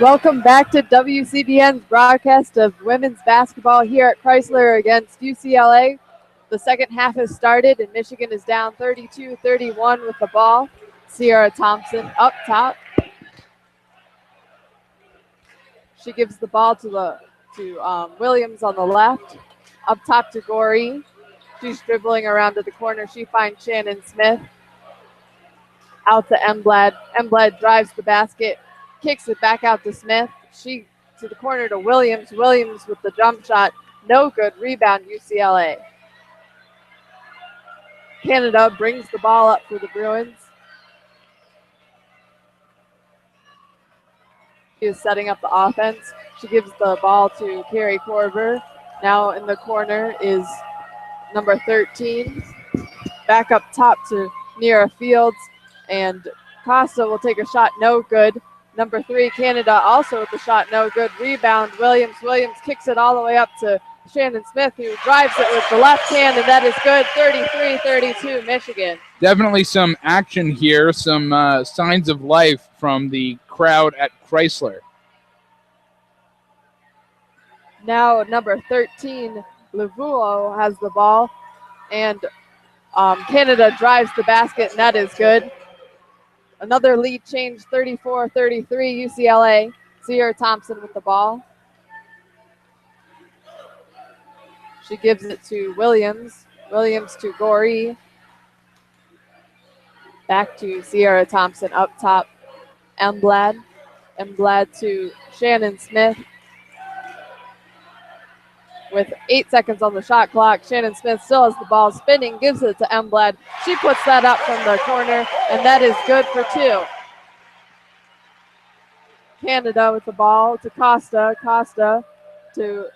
Welcome back to WCBN's broadcast of women's basketball here at Chrysler against UCLA. The second half has started and Michigan is down 32-31 with the ball. Sierra Thompson up top. She gives the ball to Williams on the left. Up top to Gorey. She's dribbling around to the corner. She finds Shannon Smith. Out to Emblad. Emblad drives the basket, kicks it back out to Smith. She to the corner to Williams. Williams with the jump shot. No good. Rebound UCLA. Canada brings the ball up for the Bruins. She is setting up the offense. She gives the ball to Carrie Korver. Now in the corner is number 13. Back up top to Nira Fields. And Costa will take a shot, no good. Number 3, Canada, also with the shot, no good. Rebound, Williams. Williams kicks it all the way up to Shannon Smith, who drives it with the left hand, and that is good. 33-32, Michigan. Definitely some action here, some signs of life from the crowd at Chrysler. Now number 13, Lavuo, has the ball, and Canada drives the basket, and that is good. Another lead change, 34-33, UCLA. Sierra Thompson with the ball. She gives it to Williams. Williams to Gorey. Back to Sierra Thompson up top. Emblad. Emblad to Shannon Smith. With 8 seconds on the shot clock, Shannon Smith still has the ball spinning, gives it to Emblad. She puts that up from the corner, and that is good for 2. Canada with the ball to Costa. Costa to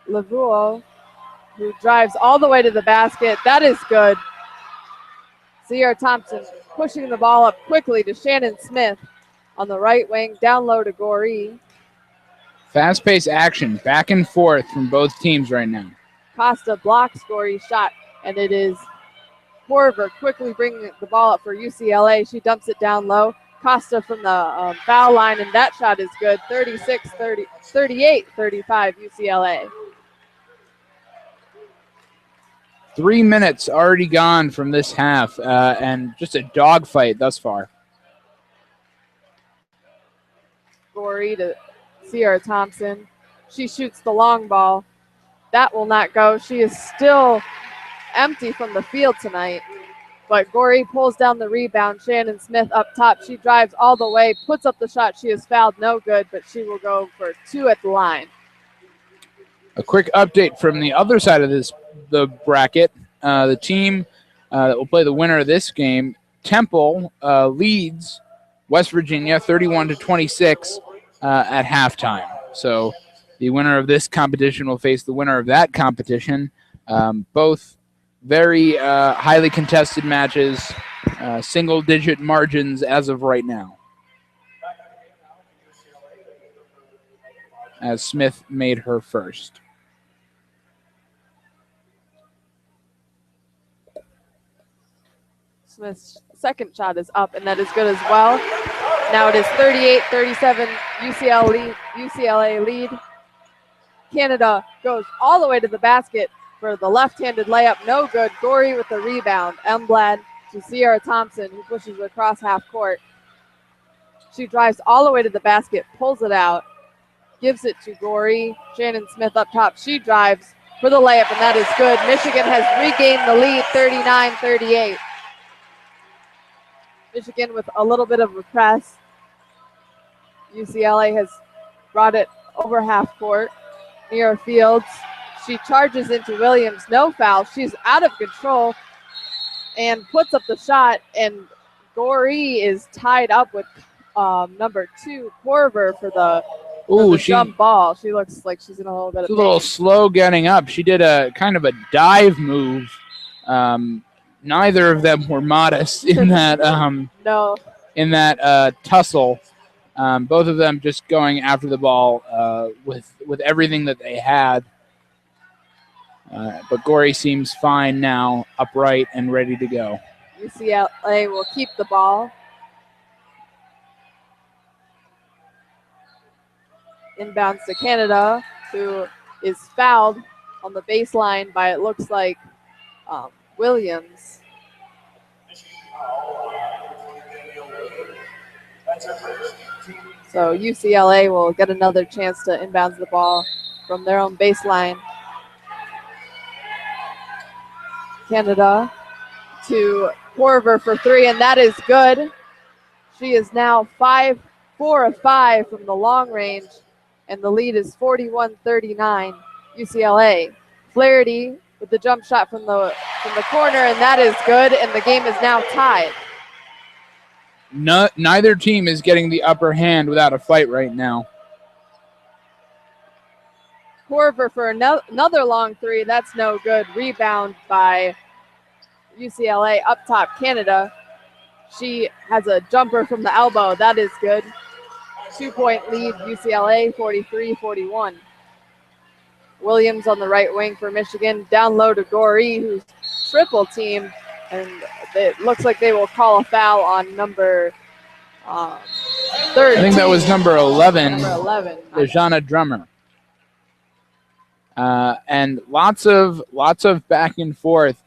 Lavuo, who drives all the way to the basket. That is good. Sierra Thompson pushing the ball up quickly to Shannon Smith on the right wing, down low to Goree. Fast-paced action, back and forth from both teams right now. Costa blocks Goree's shot, and it is Korver quickly bringing the ball up for UCLA. She dumps it down low. Costa from the foul line, and that shot is good. 38-35 UCLA. 3 minutes already gone from this half, and just a dogfight thus far. Goree to Sierra Thompson. She shoots the long ball. That will not go. She is still empty from the field tonight. But Goree pulls down the rebound. Shannon Smith up top. She drives all the way, puts up the shot. She is fouled, no good, but she will go for 2 at the line. A quick update from the other side of the bracket. The team that will play the winner of this game, Temple, leads West Virginia 31-26 at halftime. So the winner of this competition will face the winner of that competition. Both very highly contested matches, single-digit margins as of right now. As Smith made her first. Smith's second shot is up, and that is good as well. Now it is 38-37 UCLA lead. Canada goes all the way to the basket for the left-handed layup. No good. Goree with the rebound. Emblad to Sierra Thompson, who pushes across half court. She drives all the way to the basket, pulls it out, gives it to Goree. Shannon Smith up top. She drives for the layup, and that is good. Michigan has regained the lead, 39-38. Michigan with a little bit of a press. UCLA has brought it over half court. Near Fields. She charges into Williams. No foul. She's out of control and puts up the shot. And Goree is tied up with number 2, Korver, for the jump ball. She looks like she's in a little bit of pain. A little slow getting up. She did a kind of a dive move. Neither of them were modest in that no. In that tussle. Both of them just going after the ball with everything that they had. But Goree seems fine now, upright and ready to go. UCLA will keep the ball. Inbounds to Canada, who is fouled on the baseline by, it looks like, Williams. So UCLA will get another chance to inbounds the ball from their own baseline. Canada to Corver for three, and that is good. She is now 4 of 5 from the long range, and the lead is 41-39 UCLA. Flaherty with the jump shot from the corner, and that is good, and the game is now tied. Neither team is getting the upper hand without a fight right now. Corver for another long three. That's no good. Rebound by UCLA. Up top, Canada. She has a jumper from the elbow. That is good. 2-point lead, UCLA, 43-41. Williams on the right wing for Michigan. Down low to Goree, who's triple teamed. And it looks like they will call a foul on number 13. I think that was number 11. Number 11. Dejana Drummer. And lots of back and forth.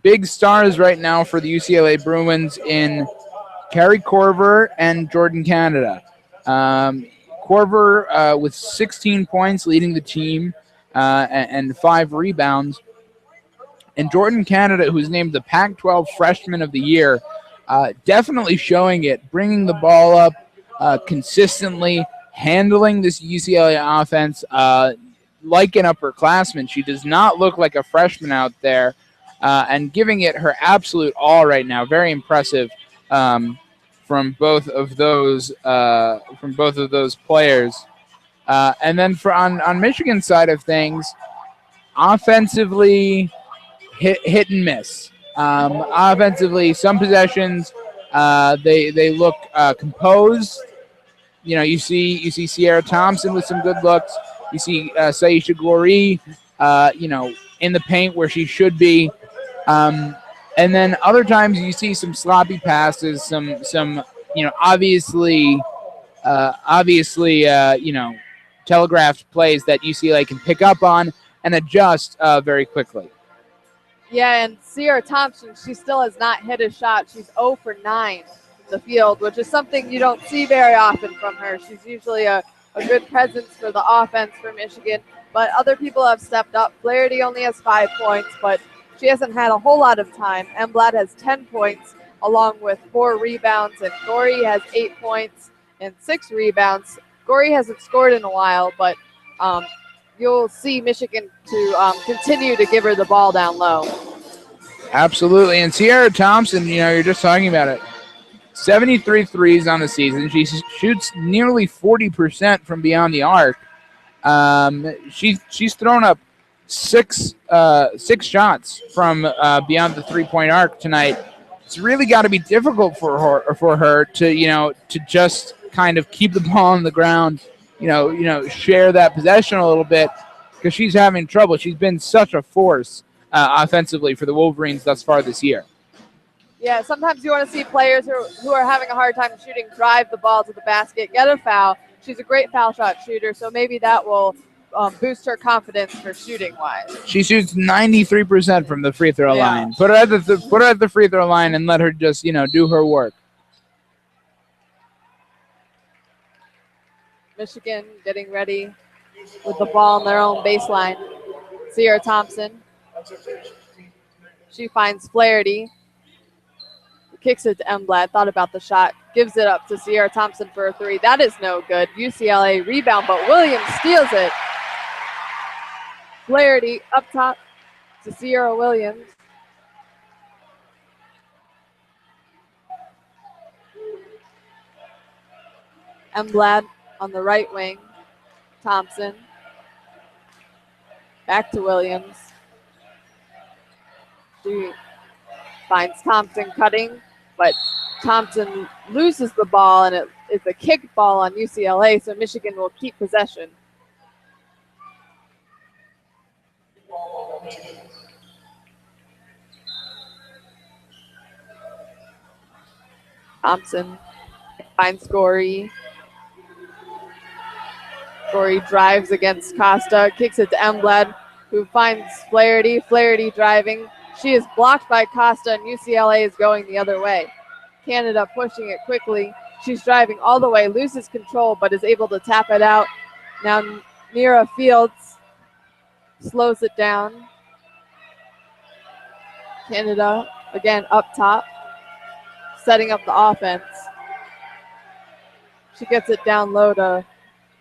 Big stars right now for the UCLA Bruins in Carrie Corver and Jordan Canada. Corver with 16 points leading the team and 5 rebounds. And Jordan Canada, who's named the Pac-12 Freshman of the Year, definitely showing it, bringing the ball up consistently, handling this UCLA offense like an upperclassman. She does not look like a freshman out there, and giving it her absolute all right now. Very impressive from both of those players. And then on Michigan's side of things, offensively, hit and miss. Offensively, some possessions they look composed. You see Sierra Thompson with some good looks. You see Saisha Goree, in the paint where she should be. And then other times you see some sloppy passes, some obviously telegraphed plays that UCLA can pick up on and adjust very quickly. Yeah, and Sierra Thompson, she still has not hit a shot. She's 0 for 9 in the field, which is something you don't see very often from her. She's usually a good presence for the offense for Michigan, but other people have stepped up. Flaherty only has 5 points, but she hasn't had a whole lot of time. Emblad has 10 points along with 4 rebounds, and Goree has 8 points and 6 rebounds. Goree hasn't scored in a while, but you'll see Michigan to continue to give her the ball down low. Absolutely. And Sierra Thompson, you're just talking about it. 73 threes on the season. She shoots nearly 40% from beyond the arc. She's thrown up six shots from beyond the 3-point arc tonight. It's really got to be difficult for her to just kind of keep the ball on the ground, share that possession a little bit, because she's having trouble. She's been such a force offensively for the Wolverines thus far this year. Yeah, sometimes you want to see players who are having a hard time shooting drive the ball to the basket, get a foul. She's a great foul shot shooter, so maybe that will boost her confidence for shooting-wise. She shoots 93% from the free throw line. Put her at the free throw line and let her just do her work. Michigan getting ready with the ball on their own baseline. Sierra Thompson. She finds Flaherty. Kicks it to Emblad. Thought about the shot. Gives it up to Sierra Thompson for a 3. That is no good. UCLA rebound, but Williams steals it. Flaherty up top to Sierra Williams. Emblad on the right wing. Thompson. Back to Williams. She finds Thompson cutting, but Thompson loses the ball, and it's a kick ball on UCLA, so Michigan will keep possession. Thompson finds Goree. Corey drives against Costa, kicks it to Emblad, who finds Flaherty. Flaherty driving. She is blocked by Costa, and UCLA is going the other way. Canada pushing it quickly. She's driving all the way, loses control, but is able to tap it out. Now Mira Fields slows it down. Canada, again, up top, setting up the offense. She gets it down low to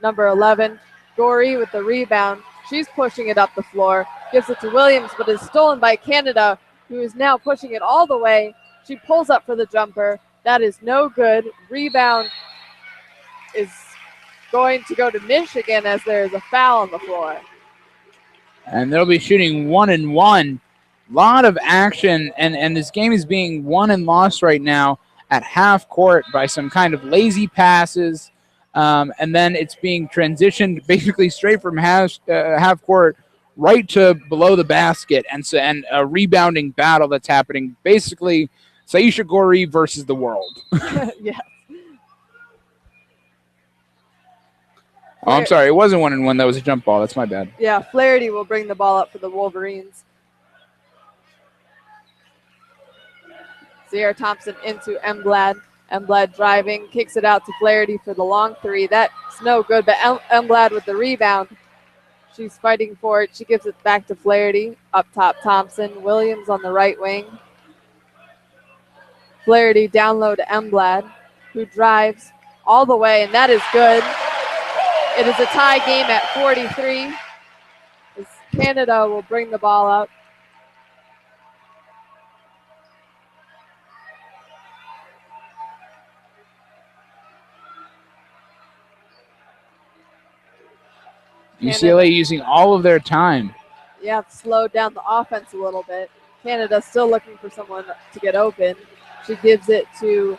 number 11. Gorey with the rebound. She's pushing it up the floor. Gives it to Williams, but is stolen by Canada, who is now pushing it all the way. She pulls up for the jumper. That is no good. Rebound is going to go to Michigan as there is a foul on the floor. And they'll be shooting 1-1. Lot of action, and this game is being won and lost right now at half court by some kind of lazy passes, and then it's being transitioned basically straight from half court right to below the basket, and a rebounding battle that's happening. Basically, Saisha Gorey versus the world. Yes. Oh, I'm sorry. It wasn't 1-1. That was a jump ball. That's my bad. Yeah, Flaherty will bring the ball up for the Wolverines. Sierra Thompson into Emblad. Emblad driving, kicks it out to Flaherty for the long three. That's no good, but Emblad with the rebound. She's fighting for it. She gives it back to Flaherty. Up top, Thompson. Williams on the right wing. Flaherty down low to Emblad, who drives all the way, and that is good. It is a tie game at 43. As Canada will bring the ball up. UCLA using all of their time. Yeah, slowed down the offense a little bit. Canada still looking for someone to get open. She gives it to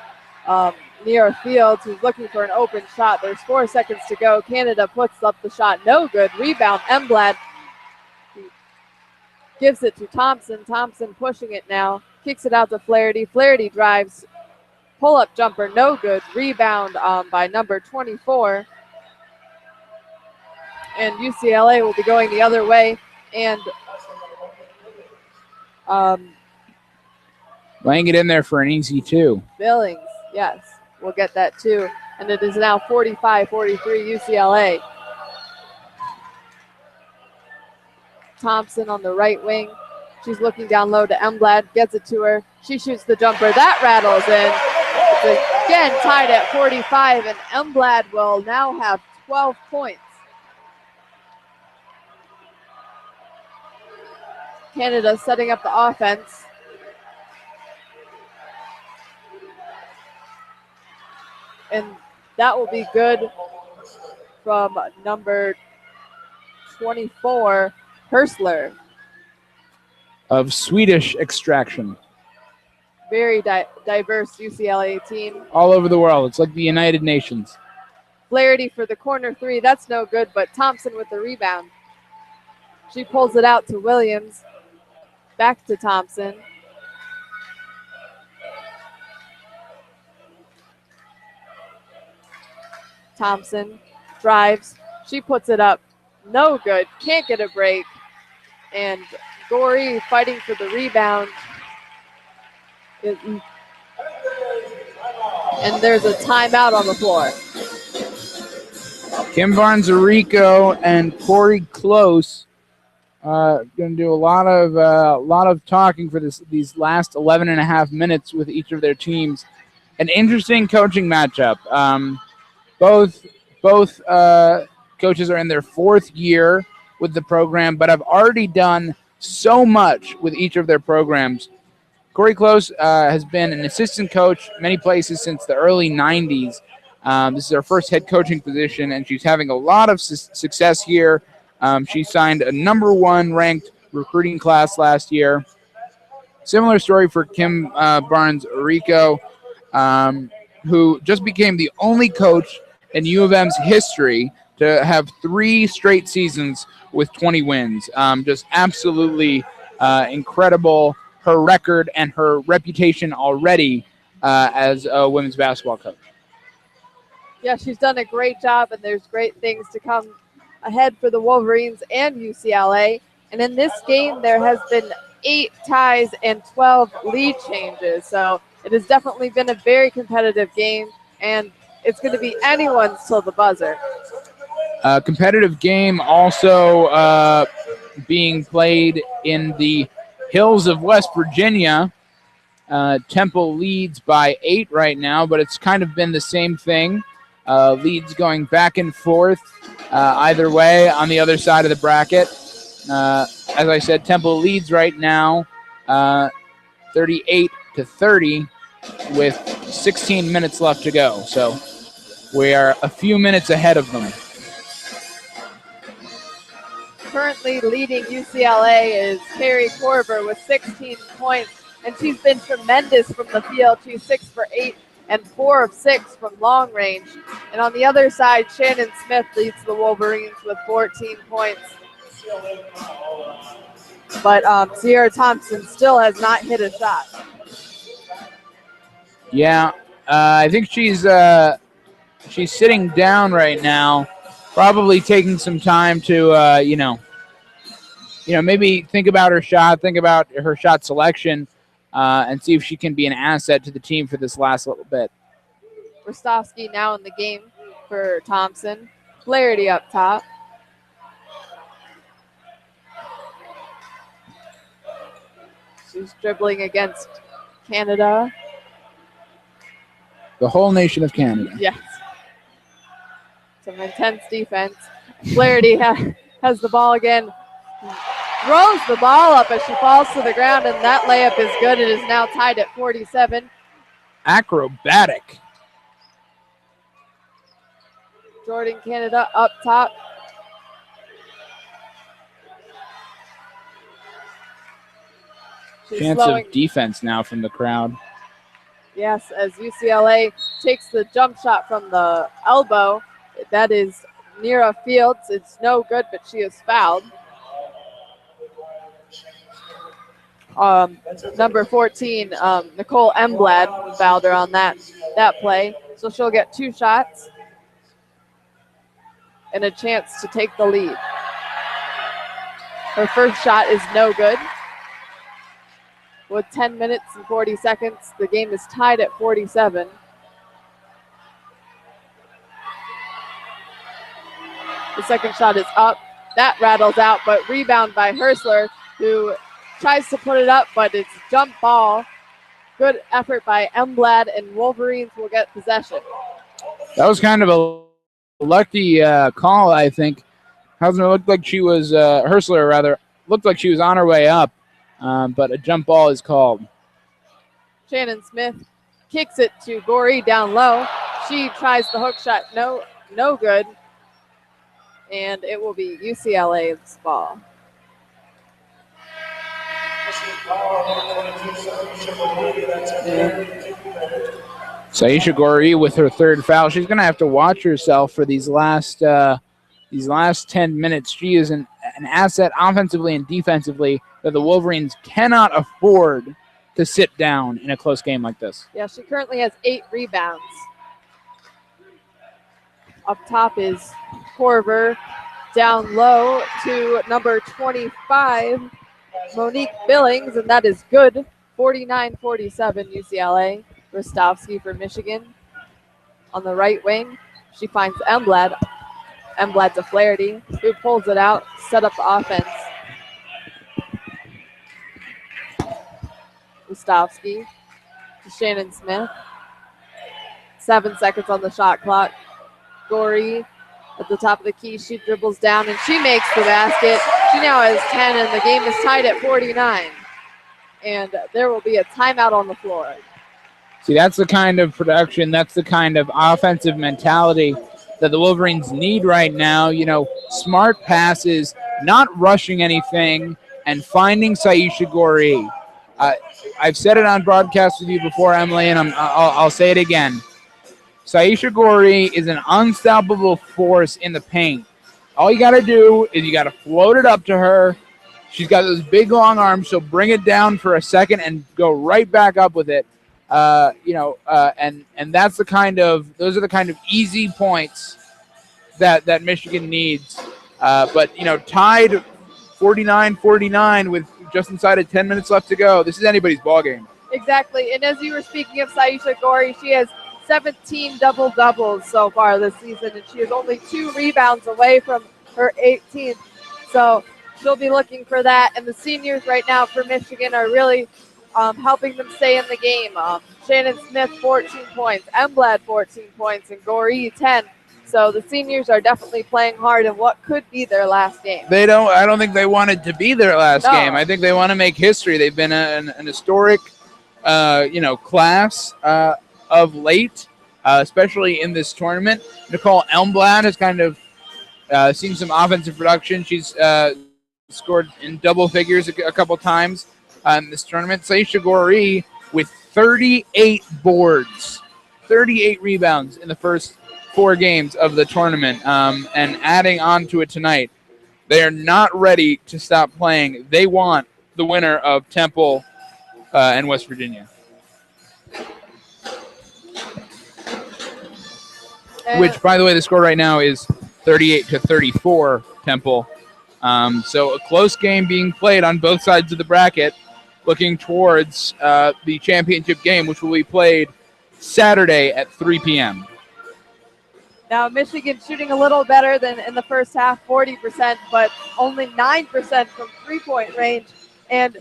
Mira Fields, who's looking for an open shot. There's 4 seconds to go. Canada puts up the shot. No good. Rebound. Emblad gives it to Thompson. Thompson pushing it now. Kicks it out to Flaherty. Flaherty drives. Pull-up jumper. No good. Rebound by number 24. And UCLA will be going the other way. And laying it in there for an easy 2. Billings, yes, we'll get that too. And it is now 45-43 UCLA. Thompson on the right wing. She's looking down low to Emblad, gets it to her. She shoots the jumper. That rattles in. It's again tied at 45, and Emblad will now have 12 points. Canada setting up the offense. And that will be good from number 24, Hersler. Of Swedish extraction. Very diverse UCLA team. All over the world. It's like the United Nations. Flaherty for the corner three. That's no good, but Thompson with the rebound. She pulls it out to Williams. Back to Thompson. Thompson drives. She puts it up. No good. Can't get a break. And Gorey fighting for the rebound. And there's a timeout on the floor. Kim Barnes-Arico and Corey Close going to do a lot of talking for these last 11 and a half minutes with each of their teams. An interesting coaching matchup. Both coaches are in their 4th year with the program, but have already done so much with each of their programs. Corey Close has been an assistant coach many places since the early 90s. This is her first head coaching position, and she's having a lot of success here. She signed a number 1 ranked recruiting class last year. Similar story for Kim Barnes-Arico, who just became the only coach in U of M's history to have 3 straight seasons with 20 wins. Just absolutely incredible, her record and her reputation already as a women's basketball coach. Yeah, she's done a great job, and there's great things to come ahead for the Wolverines and UCLA. And in this game, there has been 8 ties and 12 lead changes. So it has definitely been a very competitive game, and it's going to be anyone's till the buzzer. Competitive game also being played in the hills of West Virginia. Temple leads by 8 right now, but it's kind of been the same thing. Leads going back and forth either way on the other side of the bracket. As I said, Temple leads right now 38-30 with 16 minutes left to go. So we are a few minutes ahead of them. Currently leading UCLA is Carrie Korver with 16 points, and she's been tremendous from the field. She's 6 for 8 and 4 of 6 from long range. And on the other side, Shannon Smith leads the Wolverines with 14 points. But Sierra Thompson still has not hit a shot. Yeah, I think she's sitting down right now, probably taking some time to maybe think about her shot, think about her shot selection, and see if she can be an asset to the team for this last little bit. Rostovsky now in the game for Thompson. Flaherty up top. She's dribbling against Canada. The whole nation of Canada. Yes. Some intense defense. Flaherty has the ball again. Throws the ball up as she falls to the ground, and that layup is good. It is now tied at 47. Acrobatic. Jordan Canada up top. She's Chance of defense now from the crowd. Yes, as UCLA takes the jump shot from the elbow. That is Nira Fields. It's no good, but she is fouled. Number 14, Nicole Emblad fouled her on that play. So she'll get 2 shots and a chance to take the lead. Her first shot is no good. With 10 minutes and 40 seconds, the game is tied at 47. The second shot is up. That rattles out, but rebound by Hersler, who tries to put it up, but it's jump ball. Good effort by Emblad, and Wolverines will get possession. That was kind of a lucky call, I think. Hausner looked like she was, Hersler rather, looked like she was on her way up, but a jump ball is called. Shannon Smith kicks it to Goree down low. She tries the hook shot, no good. And it will be UCLA's ball. Saisha Goree with her third foul. She's going to have to watch herself for these last 10 minutes. She is an asset offensively and defensively that the Wolverines cannot afford to sit down in a close game like this. Yeah, she currently has 8 rebounds. Up top is Korver. Down low to number 25, Monique Billings, and that is good. 49-47 UCLA. Rostovsky for Michigan. On the right wing, she finds Emblad. Emblad to Flaherty, who pulls it out, set up the offense. Rostovsky to Shannon Smith. 7 seconds on the shot clock. Goree at the top of the key, she dribbles down and she makes the basket. She now has 10 and the game is tied at 49. And there will be a timeout on the floor. See, that's the kind of production, that's the kind of offensive mentality that the Wolverines need right now. You know, smart passes, not rushing anything, and finding Saisha Goree. I've said it on broadcast with you before, Emily, and I'll say it again. Saisha Goree is an unstoppable force in the paint. All you got to do is you got to float it up to her. She's got those big, long arms. She'll bring it down for a second and go right back up with it. And that's those are the kind of easy points that Michigan needs But, tied 49-49 with just inside of 10 minutes left to go. This is anybody's ball game. Exactly. And as you were speaking of Saisha Gori, she has 17 double-doubles so far this season, and she is only 2 rebounds away from her 18th. So she'll be looking for that. And the seniors right now for Michigan are really helping them stay in the game. Shannon Smith, 14 points. Emblad, 14 points. And Gori, 10. So the seniors are definitely playing hard in what could be their last game. I don't think they want it to be their last game. I think they want to make history. They've been an historic class of late, especially in this tournament. Nicole Elmblad has kind of seen some offensive production. She's scored in double figures a couple times in this tournament. Saisha Gori with 38 boards, 38 rebounds in the first 4 games of the tournament, and adding on to it tonight. They are not ready to stop playing. They want the winner of Temple and West Virginia. Which, by the way, the score right now is 38-34 Temple. So a close game being played on both sides of the bracket, looking towards the championship game, which will be played Saturday at 3 p.m. Now, Michigan shooting a little better than in the first half, 40%, but only 9% from three-point range. And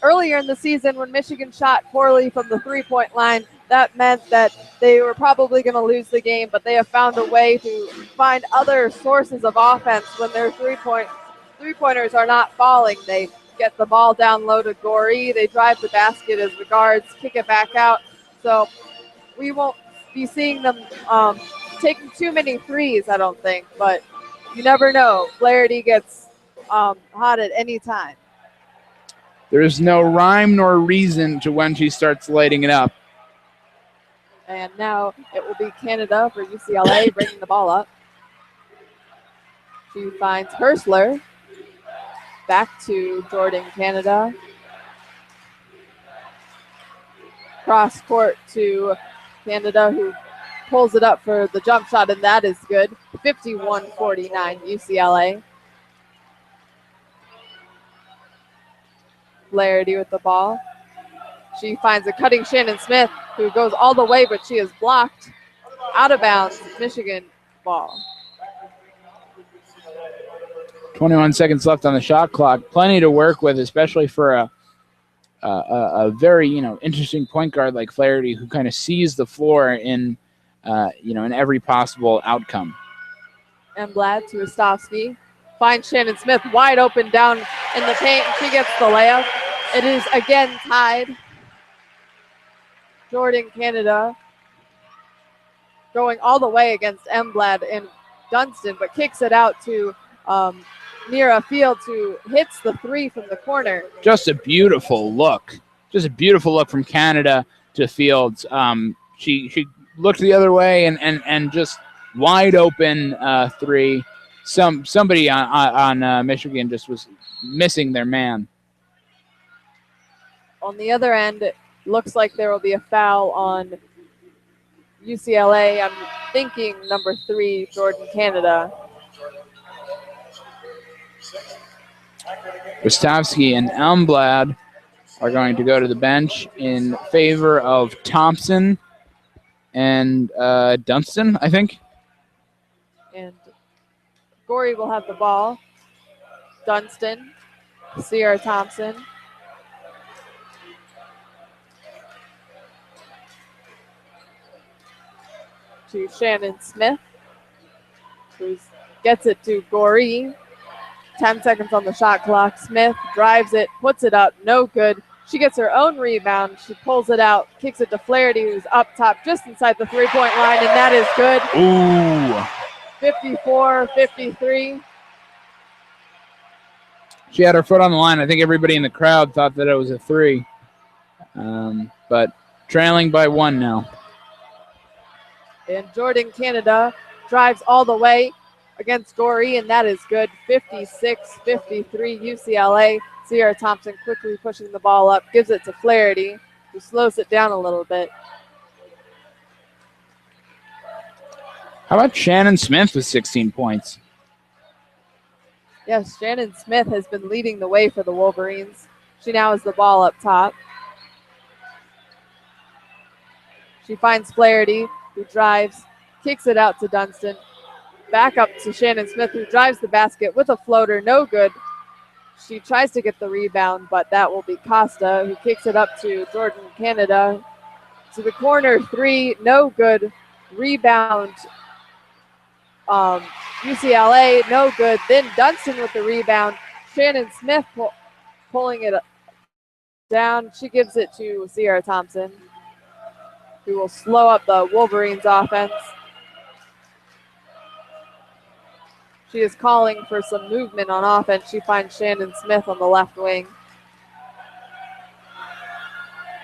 earlier in the season when Michigan shot poorly from the three-point line, that meant that they were probably going to lose the game, but they have found a way to find other sources of offense when their three-pointers are not falling. They get the ball down low to Gori. They drive the basket as the guards kick it back out. So we won't be seeing them taking too many threes, I don't think, but you never know. Flaherty gets hot at any time. There is no rhyme nor reason to when she starts lighting it up. And now it will be Canada for UCLA bringing the ball up. She finds Hersler. Back to Jordan, Canada. Cross court to Canada, who pulls it up for the jump shot, and that is good. 51-49 UCLA. Flaherty with the ball. She finds a cutting Shannon Smith, who goes all the way, but she is blocked. Out of bounds, Michigan ball. 21 seconds left on the shot clock. Plenty to work with, especially for a very interesting point guard like Flaherty, who kind of sees the floor in in every possible outcome. Emblad to Rostovsky. Finds Shannon Smith wide open down in the paint. She gets the layup. It is again tied. Jordan, Canada, going all the way against Emblad and Dunstan, but kicks it out to Mira Fields, who hits the three from the corner. Just a beautiful look. Just a beautiful look from Canada to Fields. She looked the other way and just wide open three. Somebody on Michigan just was missing their man. On the other end, it looks like there will be a foul on UCLA. I'm thinking number 3, Jordan, Canada. Rostovsky and Elmblad are going to go to the bench in favor of Thompson and Dunstan, I think. And Gori will have the ball. Dunstan, Sierra Thompson. To Shannon Smith, who gets it to Gori. 10 seconds on the shot clock. Smith drives it, puts it up, no good. She gets her own rebound. She pulls it out, kicks it to Flaherty, who's up top just inside the three-point line, and that is good. Ooh. 54-53. She had her foot on the line. I think everybody in the crowd thought that it was a three. But trailing by 1 now. And Jordan, Canada, drives all the way against Gori, and that is good. 56-53 UCLA. Sierra Thompson quickly pushing the ball up, gives it to Flaherty, who slows it down a little bit. How about Shannon Smith with 16 points? Yes, Shannon Smith has been leading the way for the Wolverines. She now has the ball up top. She finds Flaherty, who drives, kicks it out to Dunston. Back up to Shannon Smith, who drives the basket with a floater, no good. She tries to get the rebound, but that will be Costa, who kicks it up to Jordan Canada. To the corner, three, no good. Rebound, UCLA, no good. Then Dunston with the rebound. Shannon Smith pulling it down. She gives it to Sierra Thompson, who will slow up the Wolverines offense. She is calling for some movement on offense. She finds Shannon Smith on the left wing.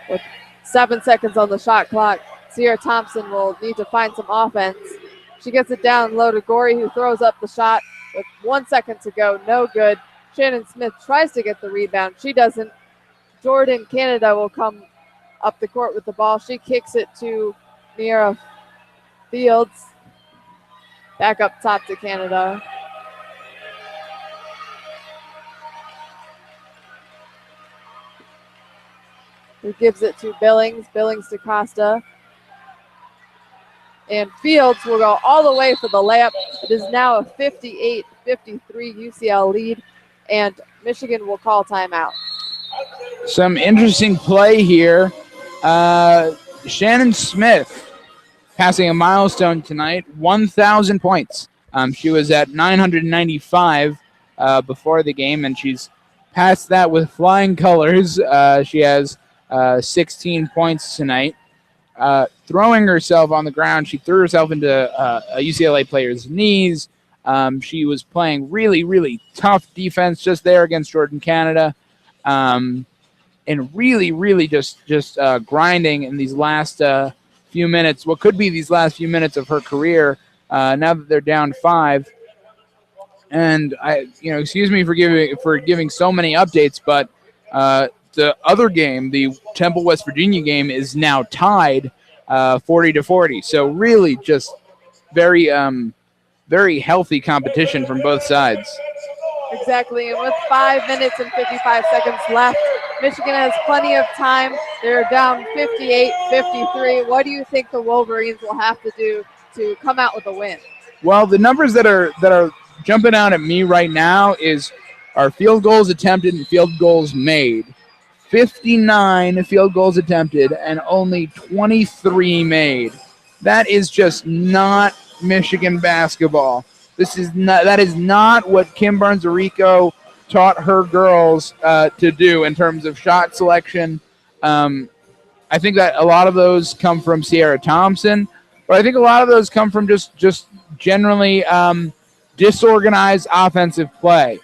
With 7 seconds on the shot clock, Sierra Thompson will need to find some offense. She gets it down low to Gorey, who throws up the shot with 1 second to go. No good. Shannon Smith tries to get the rebound. She doesn't. Jordan Canada will come up the court with the ball. She kicks it to Mira Fields. Back up top to Canada. Who gives it to Billings. Billings to Costa. And Fields will go all the way for the layup. It is now a 58-53 UCL lead, and Michigan will call timeout. Some interesting play here. Shannon Smith passing a milestone tonight, 1,000 points. She was at 995 before the game, and she's passed that with flying colors. She has 16 points tonight. Throwing herself on the ground, she threw herself into a UCLA player's knees. She was playing really, really tough defense just there against Jordan Canada. And really, really just grinding in these last few minutes, what could be these last few minutes of her career, now that they're down 5. And excuse me for giving so many updates, but the other game, the Temple West Virginia game, is now tied 40-40. So really, just very very healthy competition from both sides. Exactly, and with 5 minutes and 55 seconds left, Michigan has plenty of time. They're down 58-53. What do you think the Wolverines will have to do to come out with a win? Well, the numbers that are jumping out at me right now is our field goals attempted and field goals made. 59 field goals attempted and only 23 made. That is just not Michigan basketball. That is not what Kim Barnes-Arico taught her girls to do in terms of shot selection. I think that a lot of those come from Sierra Thompson, but I think a lot of those come from just generally disorganized offensive play.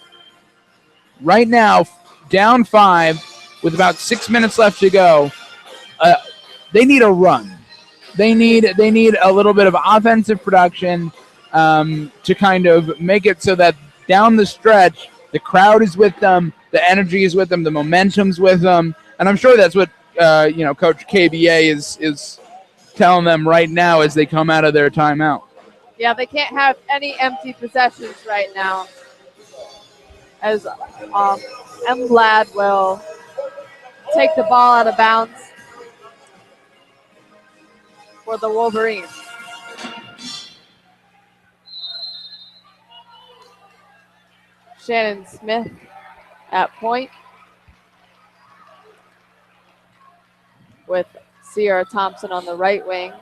Right now, down 5 with about 6 minutes left to go, they need a run. They need a little bit of offensive production to kind of make it so that down the stretch, the crowd is with them, the energy is with them, the momentum's with them, and I'm sure that's what Coach KBA is telling them right now as they come out of their timeout. Yeah, they can't have any empty possessions right now, as M. Ladd will take the ball out of bounds for the Wolverines. Shannon Smith at point with Sierra Thompson on the right wing.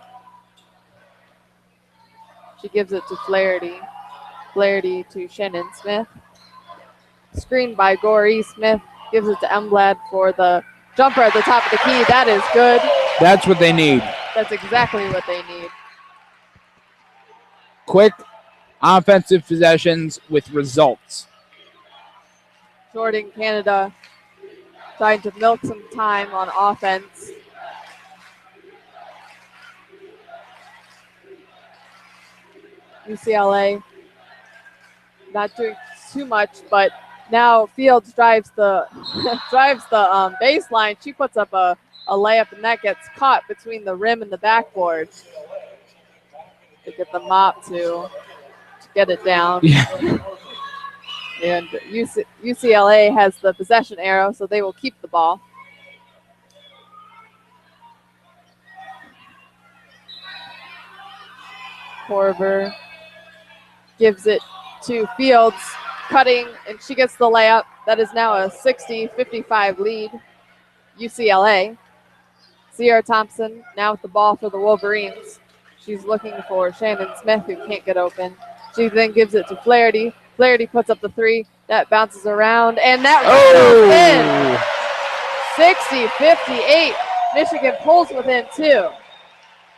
She gives it to Flaherty. Flaherty to Shannon Smith. Screened by Gorey. Smith gives it to Emblad for the jumper at the top of the key. That is good. That's what they need. That's exactly what they need. Quick offensive possessions with results. Jordan Canada trying to milk some time on offense. UCLA not doing too much, but now Fields drives the baseline. She puts up a layup, and that gets caught between the rim and the backboard. They get the mop to get it down. Yeah. And UCLA has the possession arrow, so they will keep the ball. Korver gives it to Fields, cutting, and she gets the layup. That is now a 60-55 lead, UCLA. Sierra Thompson now with the ball for the Wolverines. She's looking for Shannon Smith, who can't get open. She then gives it to Flaherty. Flaherty puts up the three. That bounces around, and that rattles in. 60-58. Michigan pulls within two.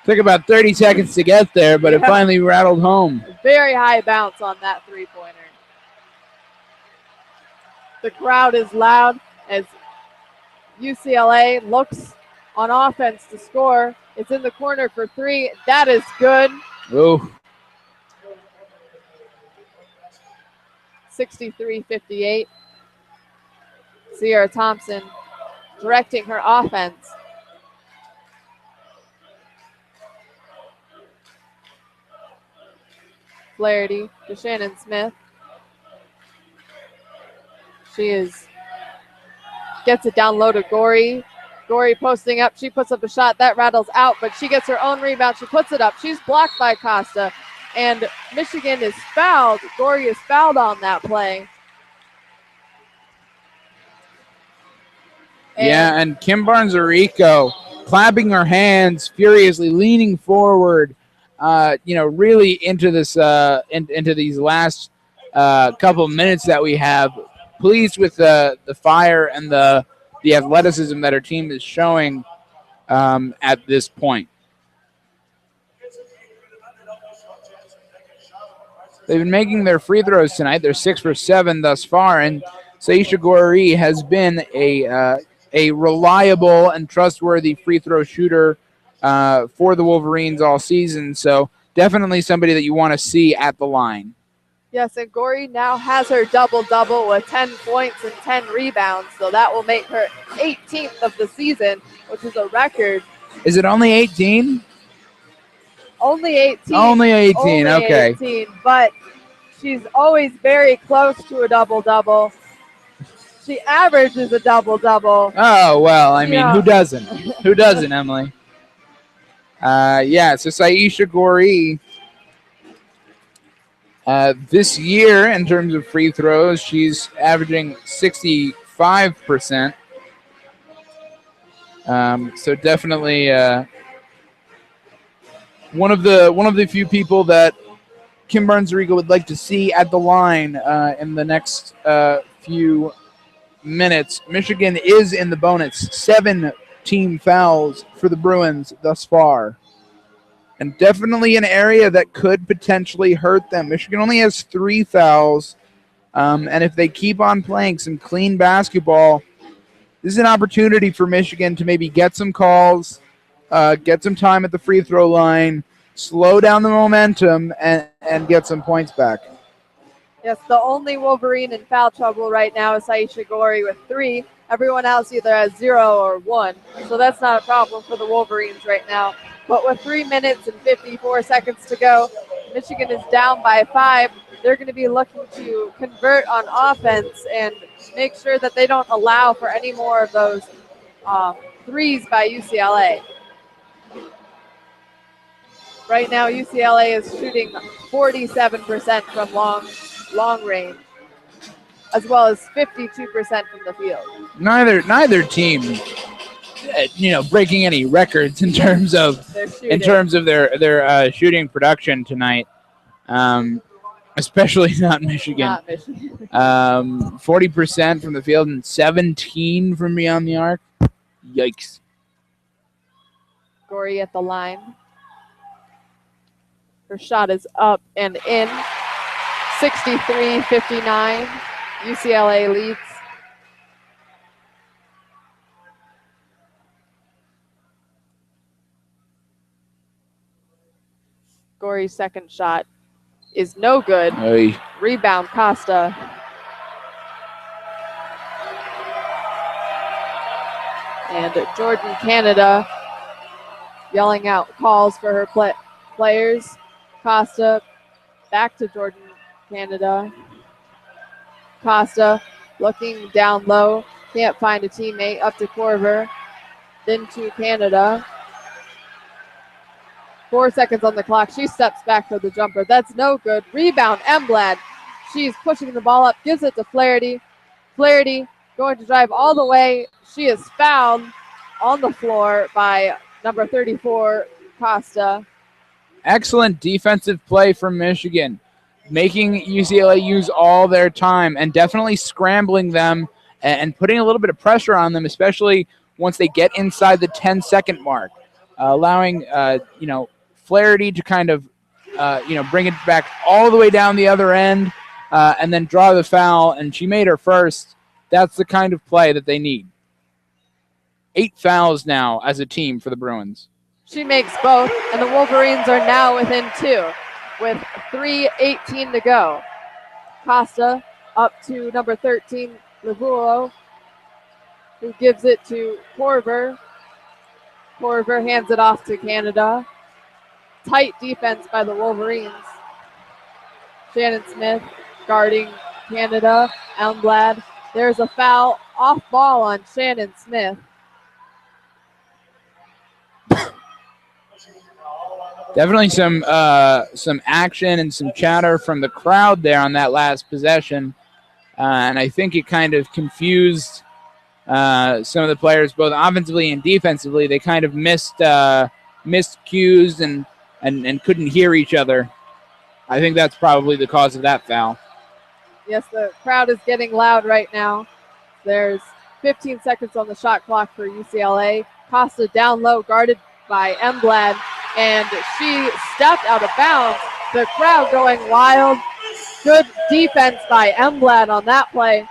Took about 30 seconds to get there, but it finally rattled home. Very high bounce on that three-pointer. The crowd is loud as UCLA looks on offense to score. It's in the corner for three. That is good. Ooh. 63-58. Sierra Thompson directing her offense. Flaherty to Shannon Smith. Gets it down low to Gorey. Gorey posting up. She puts up a shot. That rattles out, but she gets her own rebound. She puts it up. She's blocked by Costa, and Michigan is fouled. Gorey is fouled on that play. And Kim Barnes-Arico clapping her hands furiously, leaning forward, really into this, into these last couple minutes that we have. Pleased with the fire and the athleticism that our team is showing at this point. They've been making their free throws tonight. They're 6 for 7 thus far, and Saisha Goree has been a reliable and trustworthy free throw shooter for the Wolverines all season. So definitely somebody that you want to see at the line. Yes, and Goree now has her double-double with 10 points and 10 rebounds, so that will make her 18th of the season, which is a record. Is it only 18? Only 18. Only 18, okay. 18, but she's always very close to a double-double. She averages a double-double. Oh, well, I mean, who doesn't? Who doesn't, Emily? So Saisha Goree, this year, in terms of free throws, she's averaging 65%. So definitely one of the few people that Kim Barnes-Arico would like to see at the line in the next few minutes. Michigan is in the bonus. 7 team fouls for the Bruins thus far. And definitely an area that could potentially hurt them. Michigan only has 3 fouls. And if they keep on playing some clean basketball, this is an opportunity for Michigan to maybe get some calls, get some time at the free throw line, slow down the momentum, and get some points back. Yes, the only Wolverine in foul trouble right now is Saisha Goree with 3. Everyone else either has 0 or 1. So that's not a problem for the Wolverines right now. But with 3 minutes and 54 seconds to go, Michigan is down by 5. They're going to be looking to convert on offense and make sure that they don't allow for any more of those threes by UCLA. Right now, UCLA is shooting 47% from long range, as well as 52% from the field. Neither team, breaking any records in terms of their shooting production tonight. Especially not Michigan. Not Michigan. 40% from the field and 17 from beyond the arc. Yikes. Goree at the line. Her shot is up and in. 63-59. UCLA leads. Goree's second shot is no good. Oy. Rebound Costa. And Jordan Canada yelling out calls for her players. Costa back to Jordan Canada. Costa looking down low. Can't find a teammate. Up to Corver. Then to Canada. 4 seconds on the clock. She steps back for the jumper. That's no good. Rebound, Emblad. She's pushing the ball up. Gives it to Flaherty. Flaherty going to drive all the way. She is fouled on the floor by number 34, Costa. Excellent defensive play from Michigan, making UCLA use all their time and definitely scrambling them and putting a little bit of pressure on them, especially once they get inside the 10-second mark, allowing Flaherty to kind of bring it back all the way down the other end and then draw the foul, and she made her first. That's the kind of play that they need. 8 fouls now as a team for the Bruins. She makes both, and the Wolverines are now within 2 with 3:18 to go. Costa up to number 13, Lavulo, who gives it to Corver. Corver hands it off to Canada. Tight defense by the Wolverines. Shannon Smith guarding Canada. Elmblad. There's a foul off ball on Shannon Smith. Definitely some action and some chatter from the crowd there on that last possession, and I think it kind of confused some of the players, both offensively and defensively. They kind of missed cues and couldn't hear each other. I think that's probably the cause of that foul. Yes, the crowd is getting loud right now. There's 15 seconds on the shot clock for UCLA. Costa down low, guarded by Emblad, and she stepped out of bounds. The crowd going wild. Good defense by Emblad on that play.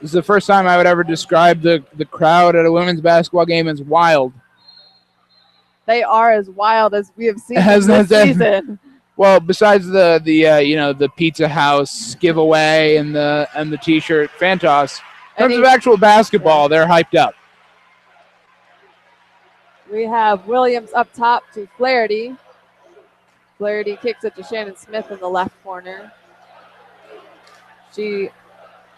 This is the first time I would ever describe the crowd at a women's basketball game as wild. They are as wild as we have seen this season. Well, besides the Pizza House giveaway and the T-shirt Fantos, in terms of actual basketball, they're hyped up. We have Williams up top to Flaherty. Flaherty kicks it to Shannon Smith in the left corner. She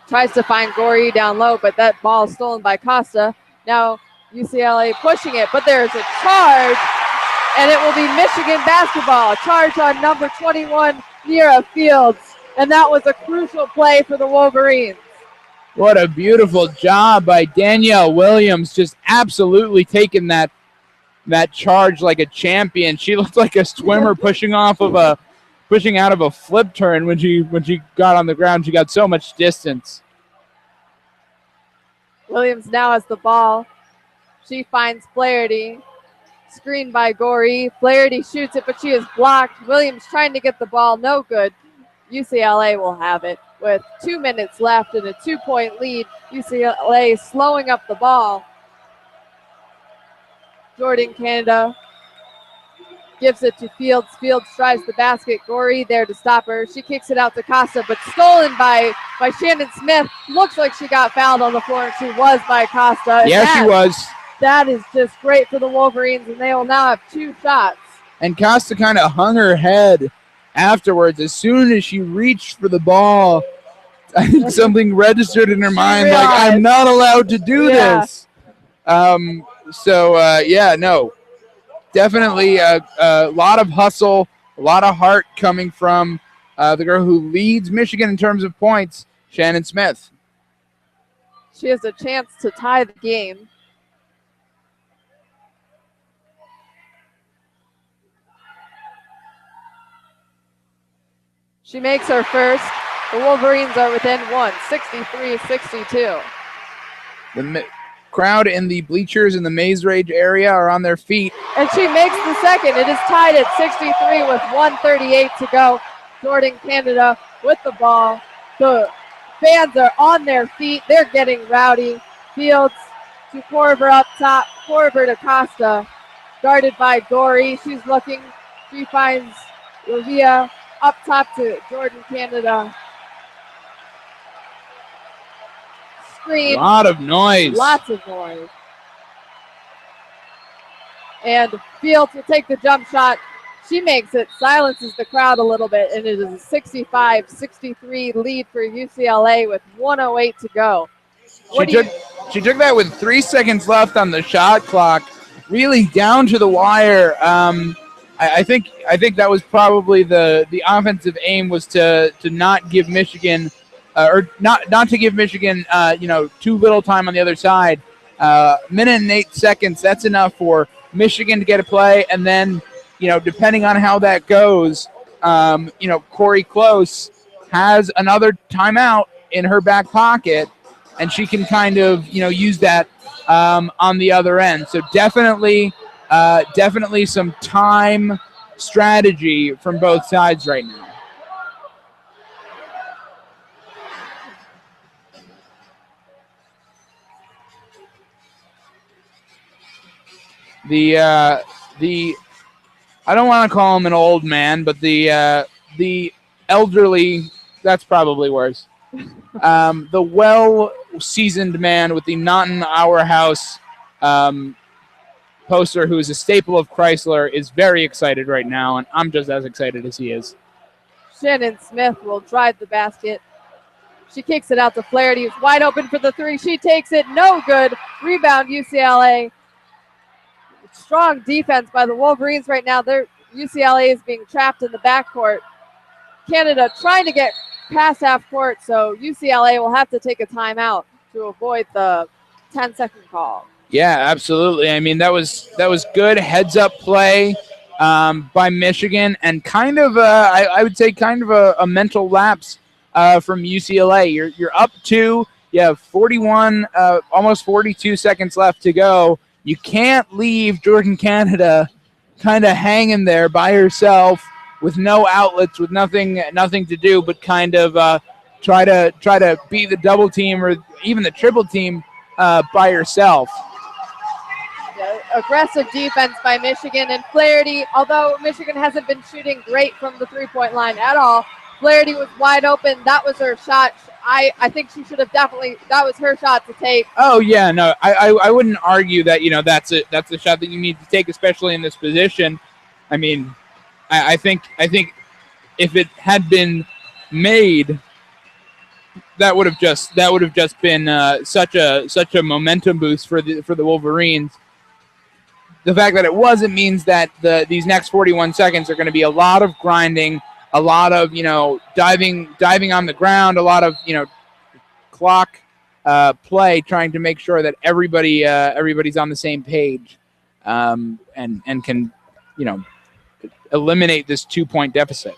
tries to find Gorey down low, but that ball is stolen by Costa. Now UCLA pushing it, but there's a charge, and it will be Michigan basketball. Charge on number 21, Nira Fields, and that was a crucial play for the Wolverines. What a beautiful job by Danielle Williams, just absolutely taking that charge like a champion. She looked like a swimmer pushing out of a flip turn when she got on the ground. She got so much distance. Williams now has the ball. She finds Flaherty. Screened by Gorey. Flaherty shoots it, but she is blocked. Williams trying to get the ball. No good. UCLA will have it with 2 minutes left and a 2-point lead. UCLA slowing up the ball. Jordan Canada gives it to Fields. Fields drives the basket. Gorey there to stop her. She kicks it out to Costa, but stolen by Shannon Smith. Looks like she got fouled on the floor, and she was by Costa. Yeah, she was. That is just great for the Wolverines, and they will now have 2 shots. And Costa kind of hung her head afterwards. As soon as she reached for the ball, I think something registered in her mind, like, I'm not allowed to do this. Definitely a lot of hustle, a lot of heart coming from the girl who leads Michigan in terms of points, Shannon Smith. She has a chance to tie the game. She makes her first. The Wolverines are within 1, 63-62. The crowd in the bleachers in the Maze Rage area are on their feet. And she makes the second. It is tied at 63 with 1:38 to go. Jordan Canada with the ball. The fans are on their feet. They're getting rowdy. Fields to Corver up top. Corver to Costa. Guarded by Gorey. She's looking. She finds Lavia up top to Jordan Canada. Screen. A lot of noise. Lots of noise. And Fields will take the jump shot. She makes it, silences the crowd a little bit, and it is a 65-63 lead for UCLA with 1:08 to go. She took that with 3 seconds left on the shot clock, really down to the wire. I think that was probably the offensive aim was to not give Michigan or not to give Michigan too little time on the other side. Minute and 8 seconds, that's enough for Michigan to get a play, and then depending on how that goes, Corey Close has another timeout in her back pocket, and she can kind of use that on the other end. So definitely some time strategy from both sides right now. The I don't want to call him an old man, but the elderly, that's probably worse. The well-seasoned man with the not in our house poster, who is a staple of Chrysler, is very excited right now, and I'm just as excited as he is. Shannon Smith will drive the basket. She kicks it out to Flaherty, who's wide open for the three. She takes it, no good. Rebound UCLA. Strong defense by the Wolverines right now. UCLA is being trapped in the backcourt. Canada trying to get past half court, so UCLA will have to take a timeout to avoid the 10-second call. Yeah, absolutely. I mean, that was good heads-up play by Michigan, and kind of I would say kind of a mental lapse from UCLA. You're up 2. You have 41, almost 42 seconds left to go. You can't leave Jordan Canada kind of hanging there by herself with no outlets, with nothing to do, but kind of try to beat the double team or even the triple team by herself. Yeah, aggressive defense by Michigan, and Flaherty, although Michigan hasn't been shooting great from the three-point line at all, Flaherty was wide open. That was her shot. I think she should have definitely, that was her shot to take. Oh yeah, no, I wouldn't argue that that's a shot that you need to take, especially in this position. I mean, I think if it had been made, that would have just been such a momentum boost for the Wolverines. The fact that it wasn't means that these next 41 seconds are going to be a lot of grinding, a lot of diving on the ground, a lot of clock play, trying to make sure that everybody's on the same page, and can eliminate this 2-point deficit.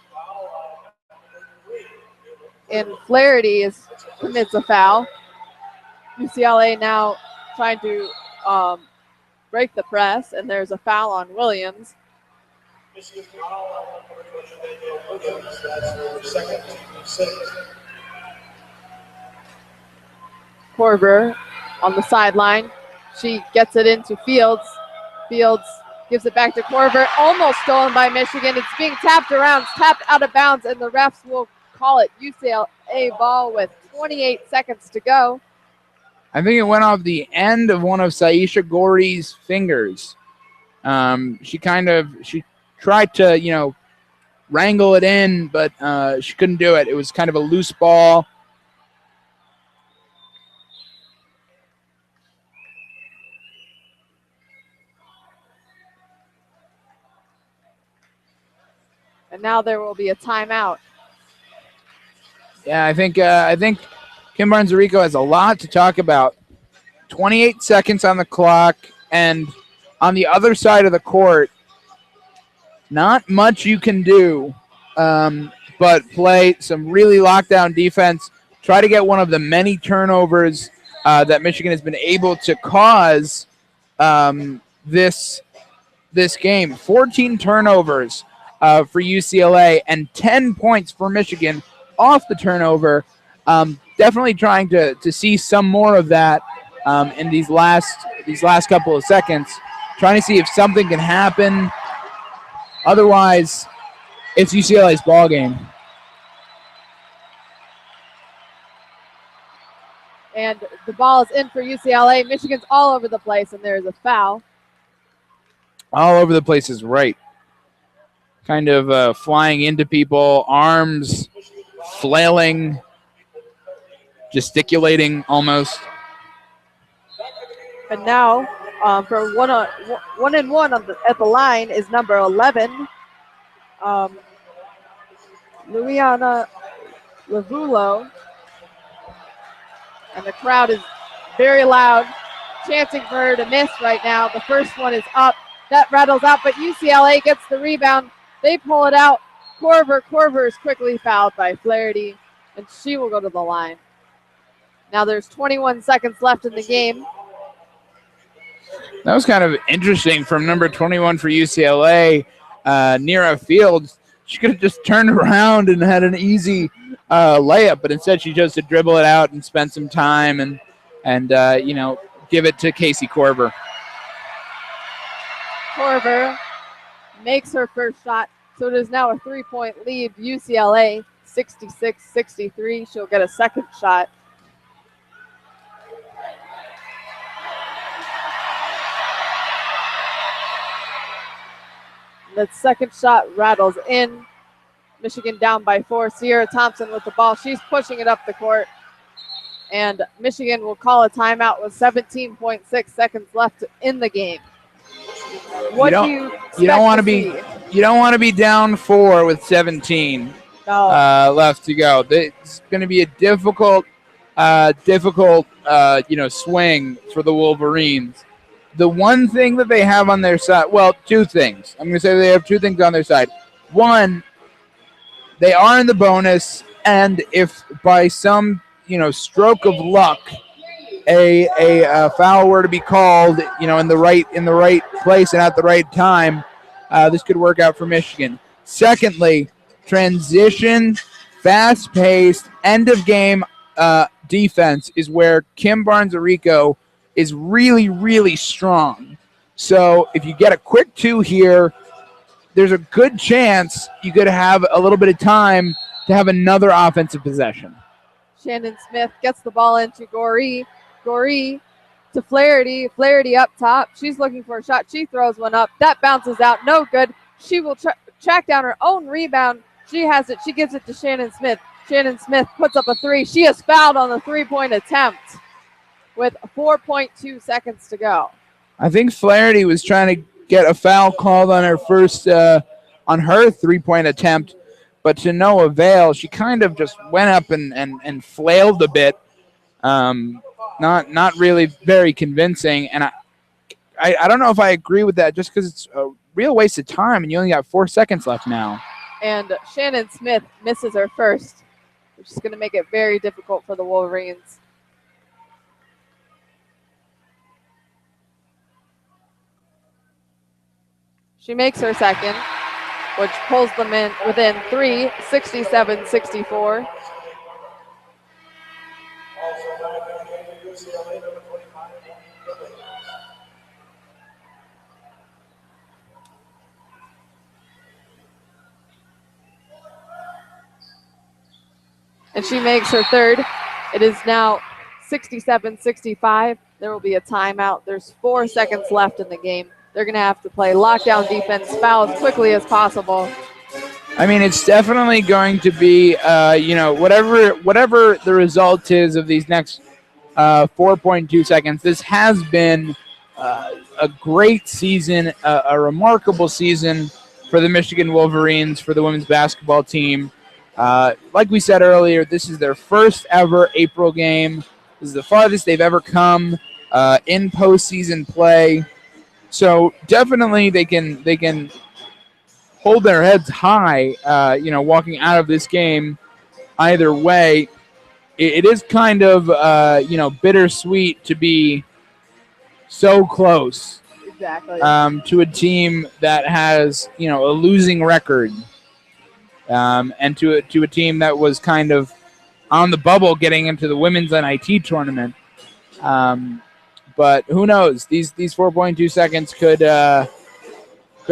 And Flaherty commits a foul. UCLA now trying to break the press, and there's a foul on Williams. Korver on the sideline. She gets it into Fields. Fields gives it back to Korver. Almost stolen by Michigan. It's being tapped around. It's tapped out of bounds, and the refs will call it UCLA ball with 28 seconds to go. I think it went off the end of one of Saisha Gori's fingers. She tried to, wrangle it in, but she couldn't do it. It was kind of a loose ball. And now there will be a timeout. Yeah, I think Kim Barnes-Arico has a lot to talk about. 28 seconds on the clock, and on the other side of the court, not much you can do but play some really lockdown defense, try to get one of the many turnovers that Michigan has been able to cause this game. 14 turnovers for UCLA and 10 points for Michigan off the turnover. Definitely trying to see some more of that in these last couple of seconds, trying to see if something can happen. Otherwise, it's UCLA's ball game. And the ball is in for UCLA. Michigan's all over the place, and there is a foul. All over the place is right. kind of flying into people, arms flailing, gesticulating almost. And now for one and one at the line is number 11, Luiana Lavulo. And the crowd is very loud, chanting for her to miss right now. The first one is up. That rattles out, but UCLA gets the rebound. They pull it out. Corver is quickly fouled by Flaherty, and she will go to the line. Now there's 21 seconds left in the game. That was kind of interesting from number 21 for UCLA, Nira Fields. She could have just turned around and had an easy layup, but instead she chose to dribble it out and spend some time and give it to Casey Corver. Corver makes her first shot, so it is now a 3-point lead. UCLA 66-63. She'll get a second shot. The second shot rattles in. Michigan down by 4. Sierra Thompson with the ball. She's pushing it up the court. And Michigan will call a timeout with 17.6 seconds left in the game. What do you don't want to be down 4 with 17 left to go. It's going to be a difficult swing for the Wolverines. The one thing that they have on their side, well, two things. I'm going to say they have two things on their side. One, they are in the bonus, and if by some stroke of luck a foul were to be called, in the right place and at the right time, this could work out for Michigan. Secondly, transition, fast-paced, end-of-game defense is where Kim Barnes-Arico is really, really strong. So if you get a quick 2 here, there's a good chance you could have a little bit of time to have another offensive possession. Shannon Smith gets the ball into Goree. Goree to Flaherty. Flaherty up top. She's looking for a shot. She throws one up. That bounces out. No good. She will track down her own rebound. She has it. She gives it to Shannon Smith. Shannon Smith puts up a 3. She is fouled on the 3-point attempt with 4.2 seconds to go. I think Flaherty was trying to get a foul called on her first, on her 3-point attempt, but to no avail. She kind of just went up and flailed a bit. Not really very convincing. And I don't know if I agree with that, just because it's a real waste of time and you only got 4 seconds left now. And Shannon Smith misses her first, which is going to make it very difficult for the Wolverines. She makes her second, which pulls them in within 3, 67-64. And she makes her third. It is now 67-65. There will be a timeout. There's 4 seconds left in the game. They're going to have to play lockdown defense, foul as quickly as possible. I mean, it's definitely going to be, whatever the result is of these next 4.2 seconds. This has been a great season, a remarkable season for the Michigan Wolverines, for the women's basketball team. Like we said earlier, this is their first ever April game. This is the farthest they've ever come in postseason play. So definitely they can hold their heads high, walking out of this game. Either way, it is kind of, bittersweet to be so close. Exactly. To a team that has, a losing record. And to a team that was kind of on the bubble getting into the women's NIT tournament. But who knows? These 4.2 seconds could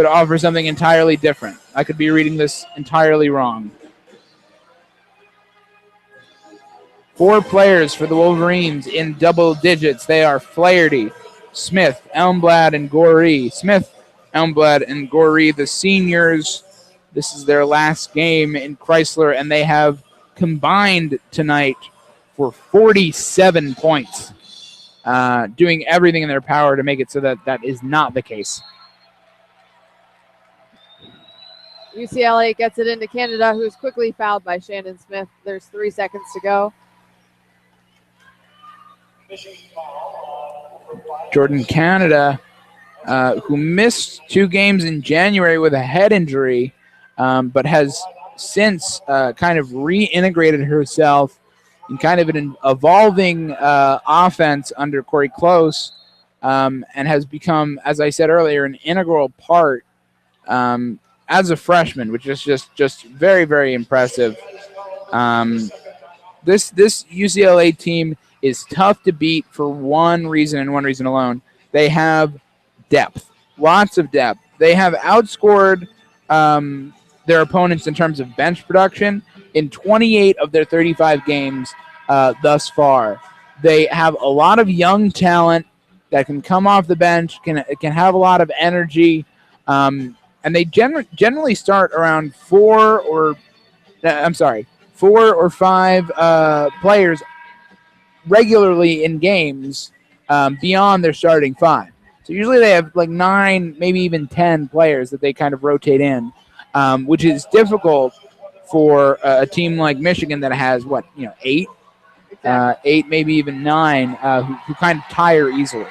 offer something entirely different. I could be reading this entirely wrong. 4 players for the Wolverines in double digits. They are Flaherty, Smith, Elmblad, and Goree. Smith, Elmblad, and Goree, the seniors. This is their last game in Chrysler, and they have combined tonight for 47 points, doing everything in their power to make it so that that is not the case. UCLA gets it into Canada, who's quickly fouled by Shannon Smith. There's 3 seconds to go. Jordan Canada, who missed 2 games in January with a head injury, but has since kind of reintegrated herself in kind of an evolving offense under Corey Close, and has become, as I said earlier, an integral part as a freshman, which is just very, very impressive. This UCLA team is tough to beat for one reason and one reason alone. They have depth, lots of depth. They have outscored their opponents in terms of bench production in 28 of their 35 games thus far. They have a lot of young talent that can come off the bench, can have a lot of energy, and they generally start around 4 or 5 players regularly in games beyond their starting 5. So usually they have like 9, maybe even 10 players that they kind of rotate in, which is difficult for a team like Michigan that has 8, Exactly. 8, maybe even 9, who kind of tire easily.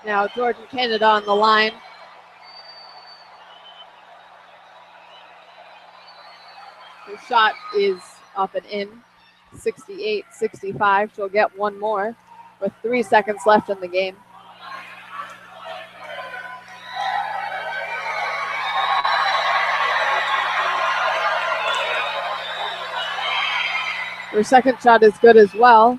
Now Jordan Canada on the line. Her shot is up and in, 68-65. She'll get one more with 3 seconds left in the game. Her second shot is good as well.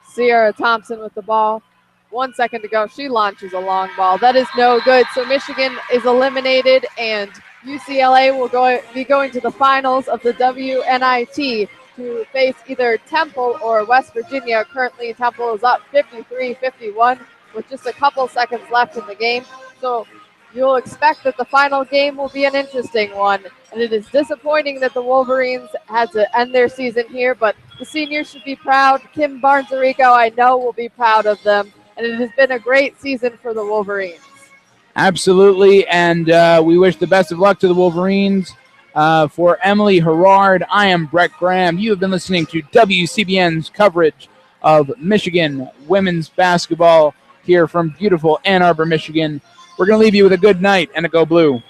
Sierra Thompson with the ball. 1 second to go. She launches a long ball. That is no good. So Michigan is eliminated, and UCLA will be going to the finals of the WNIT to face either Temple or West Virginia. Currently, Temple is up 53-51 with just a couple seconds left in the game. So you'll expect that the final game will be an interesting one. And it is disappointing that the Wolverines had to end their season here, but the seniors should be proud. Kim Barnes-Arico, I know, will be proud of them. And it has been a great season for the Wolverines. Absolutely, and we wish the best of luck to the Wolverines. For Emily Herrard, I am Brett Graham. You have been listening to WCBN's coverage of Michigan women's basketball here from beautiful Ann Arbor, Michigan. We're going to leave you with a good night and a Go Blue.